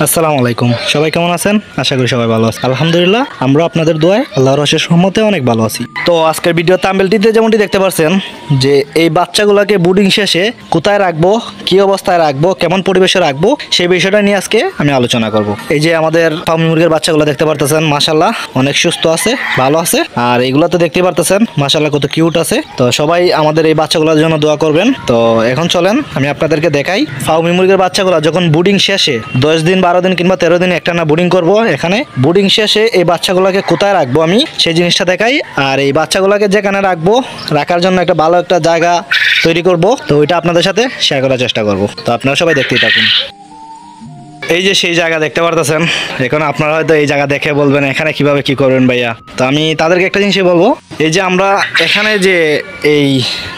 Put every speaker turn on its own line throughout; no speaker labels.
আসসালামু আলাইকুম। সবাই কেমন আছেন? আশা করি সবাই ভালো আছে। আলহামদুলিল্লাহ, আমরা আপনাদের দোয়ায় আল্লাহর অশেষ রহমতে অনেক ভালো আছি। তো আজকের ভিডিও থাম্বনেলটিতে যেমনটি দেখতে পাচ্ছেন যে এই বাচ্চাগুলোকে বুডিং শেষে কোথায় রাখবো, কি অবস্থায় রাখবো, কেমন পরিবেশে রাখবো, সেই বিষয়টা নিয়ে আজকে আমি আলোচনা করব। এই যে আমাদের ফার্মি মুরগির বাচ্চাগুলো দেখতে পারতেছেন, মাশাআল্লাহ অনেক সুস্থ আছে, ভালো আছে। আর এগুলো তো দেখতে পারতেছেন মাশাআল্লাহ কত কিউট আছে। তো সবাই আমাদের এই বাচ্চাগুলোর জন্য দোয়া করবেন। তো এখন চলেন আমি আপনাদেরকে দেখাই ফার্মি মুরগির বাচ্চাগুলো যখন বুডিং শেষে 10 দিন 12 দিন কিংবা 13 দিন একটা না বুডিং করব, এখানে বুডিং শেষে এই বাচ্চাগুলোকে কোথায় রাখবো আমি সেই জিনিসটা দেখাই। আর এই বাচ্চাগুলোকে যেখানে রাখবো, রাখার জন্য একটা ভালো একটা জায়গা তৈরি করব, তো ওইটা আপনাদের সাথে শেয়ার করার চেষ্টা করব। তো আপনারা সবাই দেখতেই থাকুন। এই যে সেই জায়গা দেখতে পারতেছেন, এখন আপনারা হয়তো এই জায়গা দেখে বলবেন এখানে কিভাবে কি করবেন ভাইয়া। তো আমি তাদেরকে একটা জিনিসই বলবো, এই যে আমরা এখানে যে এই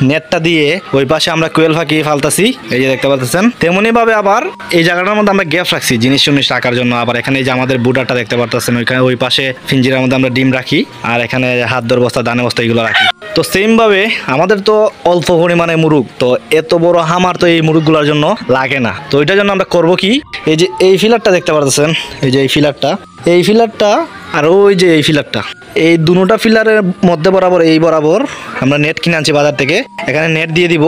নেটটা দিয়ে ওই পাশে আমরা কোয়েল ফাঁকি ফালতাছি, এই যে দেখতে পাচ্ছেন, তেমনি ভাবে আবার এই জায়গাটার মধ্যে আমরা গ্যাপ রাখছি জিনিস জিনিস রাখার জন্য। আবার এখানে এই যে আমাদের বুডারটা দেখতে পারতেছেন, ওইখানে ওই পাশে ফিঞ্জিরার মধ্যে আমরা ডিম রাখি, আর এখানে হাত দর বস্তা দানে বস্তা এগুলো রাখি। তো সেম ভাবে আমাদের তো অল্প পরিমাণে মুরগ, তো এত বড় হামার তো এই মুরগগুলোর জন্য লাগে না। তো ওইটার জন্য আমরা করবো কি, এই যে এই ফিলারটা দেখতে পারতেছেন, এই যে এই ফিলারটা আর ওই যে এই ফিলারটা, এই দুটোটা ফিলারের মধ্যে বরাবর এই বরাবর আমরা নেট কিনে আনছি বাজার থেকে। এখানে নেট দিয়ে দিব,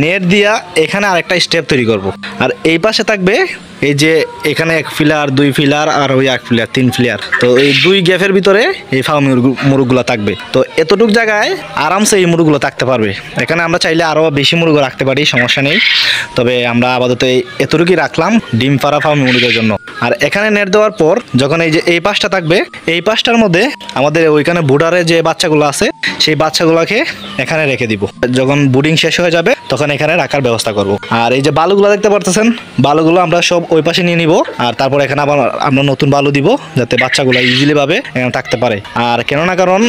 নেট দিয়া এখানে আরেকটা স্টেপ তৈরি করব। আর এই পাশে থাকবে এই যে এখানে 1 ফিলার 2 ফিলার আর ওই 1 ফিলার 3 ফিলার। তো এই 2 গ্যাপের ভিতরে এই ফার্মি মুরগগুলো থাকবে। তো এতটুক জায়গায় আরামসে এই মুরগগুলো থাকতে পারবে। এখানে আমরা চাইলে আরও বেশি মুরগ রাখতে পারি, সমস্যা নেই। তবে আমরা আপাতত এতটুকুই রাখলাম ডিম পাড়া ফার্মি মুরগের জন্য। আর এখানে নেট দেওয়ার পর যখন এই যে এই পাশটা থাকবে, এই পাশটার মধ্যে আমাদের ওইখানে বুডারে যে বাচ্চাগুলো আছে সেই বাচ্চাগুলোকে এখানে রেখে দিব। যখন বুডিং শেষ হয়ে যাবে তখন এখানে রাখার ব্যবস্থা করব। আর এই যে বালুগুলো দেখতে পারতেছেন, বালুগুলো আমরা সব ওই পাশে নিয়ে নিব। আর তারপর এখানে আবার আমরা নতুন বালু দিব, যাতে বাচ্চাগুলো ইজিলি ভাবে এখানে থাকতে পারে। আর কেননা কারণ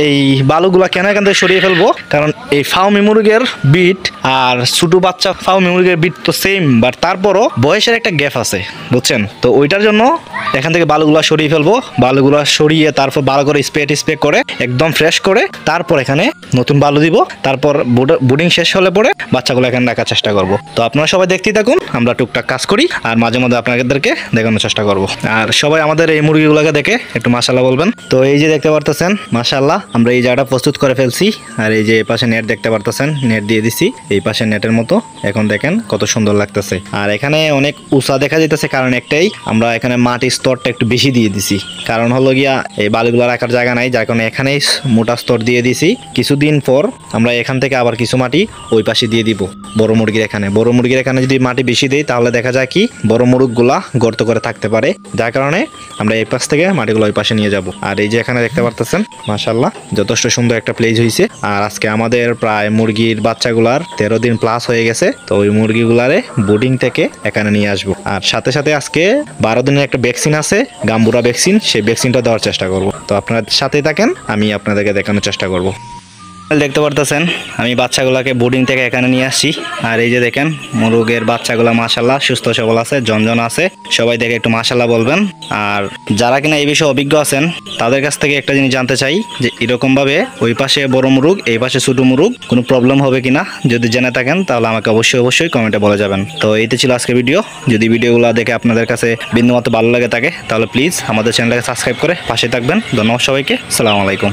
এই বালুগুলো কেন এখান থেকে সরিয়ে ফেলবো, কারণ এই ফার্মি মুরগের বিট আর ছোট বাচ্চা ফার্মি মুরগের বিট তো সেম, বাট তারপরও বয়সের একটা গ্যাপ আছে, বুঝছেন। তো ওইটার জন্য এখান থেকে বালুগুলো সরিয়ে ফেলবো। বালুগুলো সরিয়ে তারপর ভালো করে স্প্রে করে একদম ফ্রেশ করে তারপর এখানে নতুন বালু দিব। তারপর বুডিং শেষ হলে পরে বাচ্চাগুলো এখানে রাখার চেষ্টা করব। তো আপনারা সবাই দেখতেই থাকুন, আমরা টুকটাক কাজ করি আর মাঝে মধ্যে আপনাদেরকে দেখানোর চেষ্টা করব। আর সবাই আমাদের এই মুরগিগুলোকে দেখে একটু মাশাআল্লাহ বলবেন। তো এই যে দেখতে পারতেছেন মাশাআল্লাহ আমরা এই জায়গাটা প্রস্তুত করে ফেলছি। আর এই যে এই পাশে নেট দেখতে পারতেছেন, নেট দিয়ে দিছি এই পাশে নেটের মতো। এখন দেখেন কত সুন্দর লাগতেছে। আর এখানে অনেক উঁচা দেখা যাইতেছে, কারণ একটাই, আমরা এখানে মাটির স্তরটা একটু বেশি দিয়ে দিছি। কারণ হলো গিয়া এই বালুগুলো রাখার জায়গা নাই, যার কারণে এখানেই মোটা স্তর দিয়ে দিছি। কিছুদিন পর আমরা এখান থেকে আবার কিছু মাটি ওই পাশে দিয়ে দিব বড় মুরগির এখানে যদি মাটি বেশি দেই তাহলে দেখা যায় কি বড় মুরগগুলা গর্ত করে থাকতে পারে, যার কারণে আমরা এই পাশ থেকে মাটিগুলো ওই পাশে নিয়ে যাব। আর এই যে এখানে দেখতে পারতেছেন মাশাআল্লাহ যথেষ্ট সুন্দর একটা প্লেস হয়েছে। আর আজকে আমাদের প্রায় মুরগির বাচ্চাগুলার 13 দিন প্লাস হয়ে গেছে। তো ওই মুরগিগুলারে বোর্ডিং থেকে এখানে নিয়ে আসবো। আর সাথে সাথে আজকে 12 দিনের একটা ভ্যাকসিন আছে, গাম্বুরা ভ্যাকসিন, সেই ভ্যাকসিনটা দেওয়ার চেষ্টা করব। তো আপনার সাথেই থাকেন, আমি আপনাদেরকে দেখানোর চেষ্টা করব। দেখতে পারতেছেন আমি বাচ্চাগুলোকে বোর্ডিং থেকে এখানে নিয়ে আসছি। আর এই যে দেখেন মুরগের বাচ্চাগুলো মাশাআল্লাহ সুস্থ সবল আছে, জনজন আছে। সবাই দেখে একটু মাশাআল্লাহ বলবেন। আর যারা কিনা এই বিষয়ে অভিজ্ঞ আছেন তাদের কাছ থেকে একটা জিনিস জানতে চাই যে এরকমভাবে ওই পাশে বড় মুরগ এই পাশে ছোটো মুরগ কোনো প্রবলেম হবে কিনা, যদি জেনে থাকেন তাহলে আমাকে অবশ্যই কমেন্টে বলে যাবেন। তো এইটা ছিল আজকের ভিডিও। যদি ভিডিওগুলো দেখে আপনাদের কাছে বিন্দুমাত্র ভালো লাগে থাকে তাহলে প্লিজ আমাদের চ্যানেলটাকে সাবস্ক্রাইব করে পাশে থাকবেন। ধন্যবাদ সবাইকে, আসসালামু আলাইকুম।